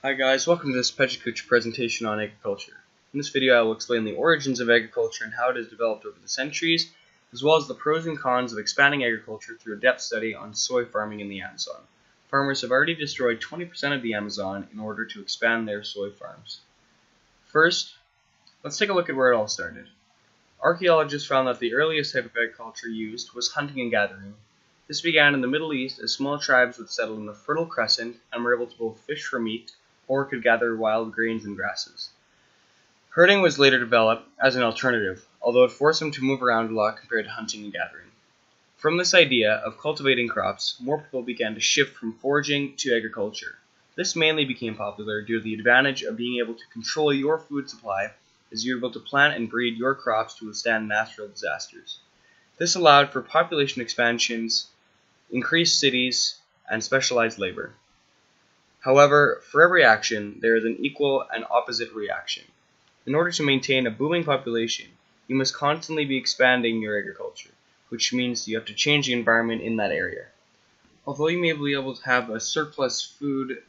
Hi guys, welcome to this Pecha Kucha presentation on agriculture. In this video I will explain the origins of agriculture and how it has developed over the centuries, as well as the pros and cons of expanding agriculture through a depth study on soy farming in the Amazon. Farmers have already destroyed 20% of the Amazon in order to expand their soy farms. First, let's take a look at where it all started. Archaeologists found that the earliest type of agriculture used was hunting and gathering. This began in the Middle East as small tribes would settle in the Fertile Crescent and were able to both fish for meat or could gather wild grains and grasses. Herding was later developed as an alternative, although it forced them to move around a lot compared to hunting and gathering. From this idea of cultivating crops, more people began to shift from foraging to agriculture. This mainly became popular due to the advantage of being able to control your food supply, as you were able to plant and breed your crops to withstand natural disasters. This allowed for population expansions, increased cities, and specialized labor. However, for every action, there is an equal and opposite reaction. In order to maintain a booming population, you must constantly be expanding your agriculture, which means you have to change the environment in that area. Although you may be able to have surplus food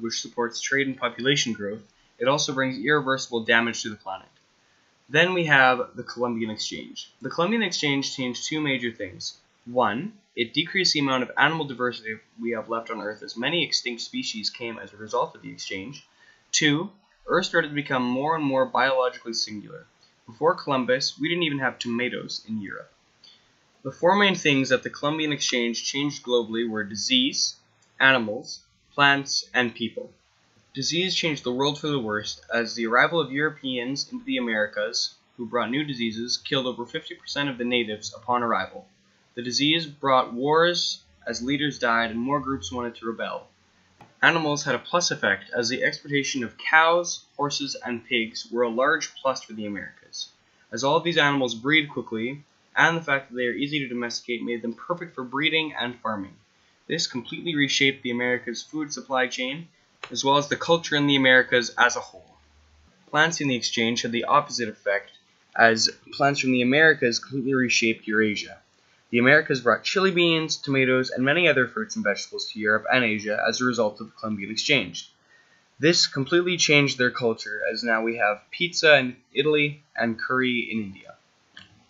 which supports trade and population growth, it also brings irreversible damage to the planet. Then we have the Columbian Exchange. The Columbian Exchange changed two major things. One, it decreased the amount of animal diversity we have left on Earth as many extinct species came as a result of the exchange. Two, Earth started to become more and more biologically singular. Before Columbus, we didn't even have tomatoes in Europe. The four main things that the Columbian Exchange changed globally were disease, animals, plants, and people. Disease changed the world for the worst, as the arrival of Europeans into the Americas, who brought new diseases, killed over 50% of the natives upon arrival. The disease brought wars as leaders died and more groups wanted to rebel. Animals had a plus effect, as the exportation of cows, horses, and pigs were a large plus for the Americas. As all of these animals breed quickly, and the fact that they are easy to domesticate made them perfect for breeding and farming. This completely reshaped the Americas' food supply chain, as well as the culture in the Americas as a whole. Plants in the exchange had the opposite effect, as plants from the Americas completely reshaped Eurasia. The Americas brought chili beans, tomatoes, and many other fruits and vegetables to Europe and Asia as a result of the Columbian Exchange. This completely changed their culture, as now we have pizza in Italy and curry in India.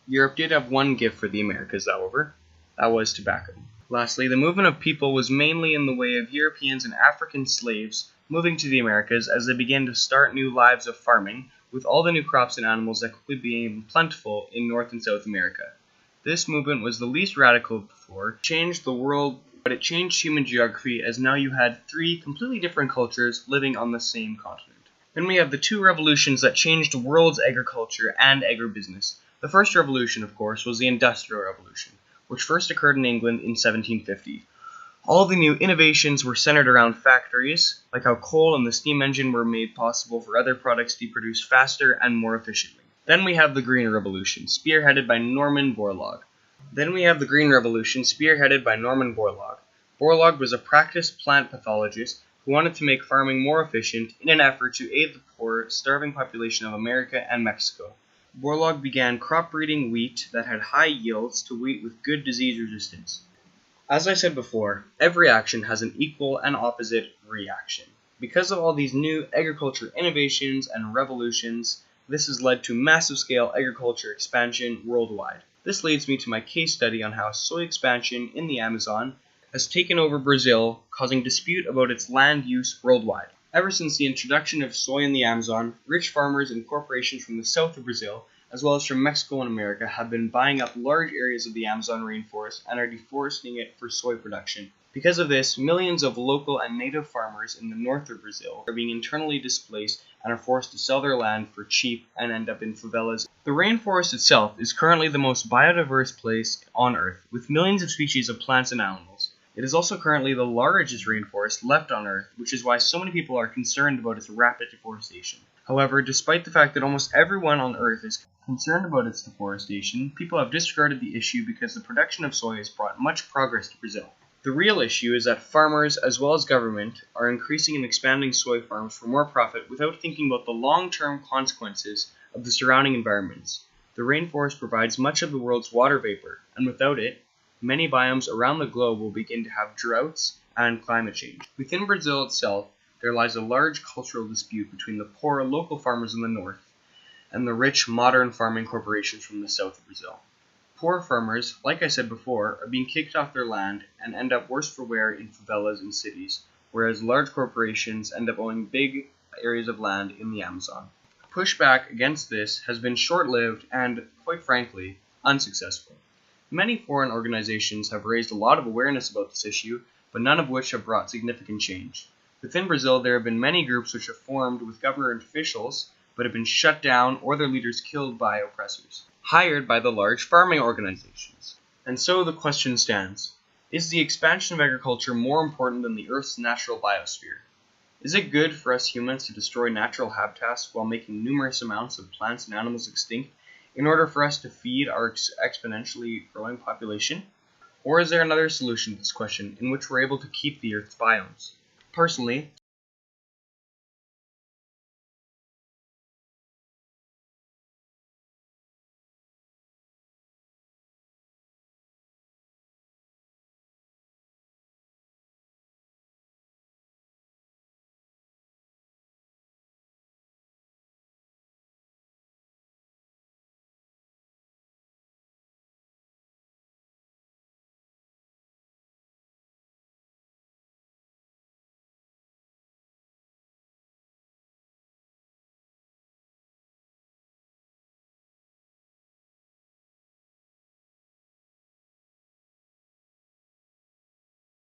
Europe did have one gift for the Americas, however. That was tobacco. Lastly, the movement of people was mainly in the way of Europeans and African slaves moving to the Americas as they began to start new lives of farming, with all the new crops and animals that quickly became plentiful in North and South America. This movement was the least radical of the four. It changed the world, but it changed human geography, as now you had three completely different cultures living on the same continent. Then we have the two revolutions that changed the world's agriculture and agribusiness. The first revolution, of course, was the Industrial Revolution, which first occurred in England in 1750. All the new innovations were centered around factories, like how coal and the steam engine were made possible for other products to be produced faster and more efficiently. Then we have the Green Revolution, spearheaded by Norman Borlaug. Borlaug was a practiced plant pathologist who wanted to make farming more efficient in an effort to aid the poor, starving population of America and Mexico. Borlaug began crop breeding wheat that had high yields to wheat with good disease resistance. As I said before, every action has an equal and opposite reaction. Because of all these new agriculture innovations and revolutions, this has led to massive-scale agriculture expansion worldwide. This leads me to my case study on how soy expansion in the Amazon has taken over Brazil, causing dispute about its land use worldwide. Ever since the introduction of soy in the Amazon, rich farmers and corporations from the south of Brazil, as well as from Mexico and America, have been buying up large areas of the Amazon rainforest and are deforesting it for soy production. Because of this, millions of local and native farmers in the north of Brazil are being internally displaced and are forced to sell their land for cheap and end up in favelas. The rainforest itself is currently the most biodiverse place on Earth, with millions of species of plants and animals. It is also currently the largest rainforest left on Earth, which is why so many people are concerned about its rapid deforestation. However, despite the fact that almost everyone on Earth is concerned about its deforestation, people have disregarded the issue because the production of soy has brought much progress to Brazil. The real issue is that farmers, as well as government, are increasing and expanding soy farms for more profit without thinking about the long-term consequences of the surrounding environments. The rainforest provides much of the world's water vapor, and without it, many biomes around the globe will begin to have droughts and climate change. Within Brazil itself, there lies a large cultural dispute between the poor local farmers in the north and the rich modern farming corporations from the south of Brazil. Poor farmers, like I said before, are being kicked off their land and end up worse for wear in favelas and cities, whereas large corporations end up owning big areas of land in the Amazon. Pushback against this has been short-lived and, quite frankly, unsuccessful. Many foreign organizations have raised a lot of awareness about this issue, but none of which have brought significant change. Within Brazil, there have been many groups which have formed with government officials, but have been shut down or their leaders killed by oppressors, hired by the large farming organizations. And so the question stands, is the expansion of agriculture more important than the Earth's natural biosphere? Is it good for us humans to destroy natural habitats while making numerous amounts of plants and animals extinct in order for us to feed our exponentially growing population? Or is there another solution to this question in which we're able to keep the Earth's biomes? Personally,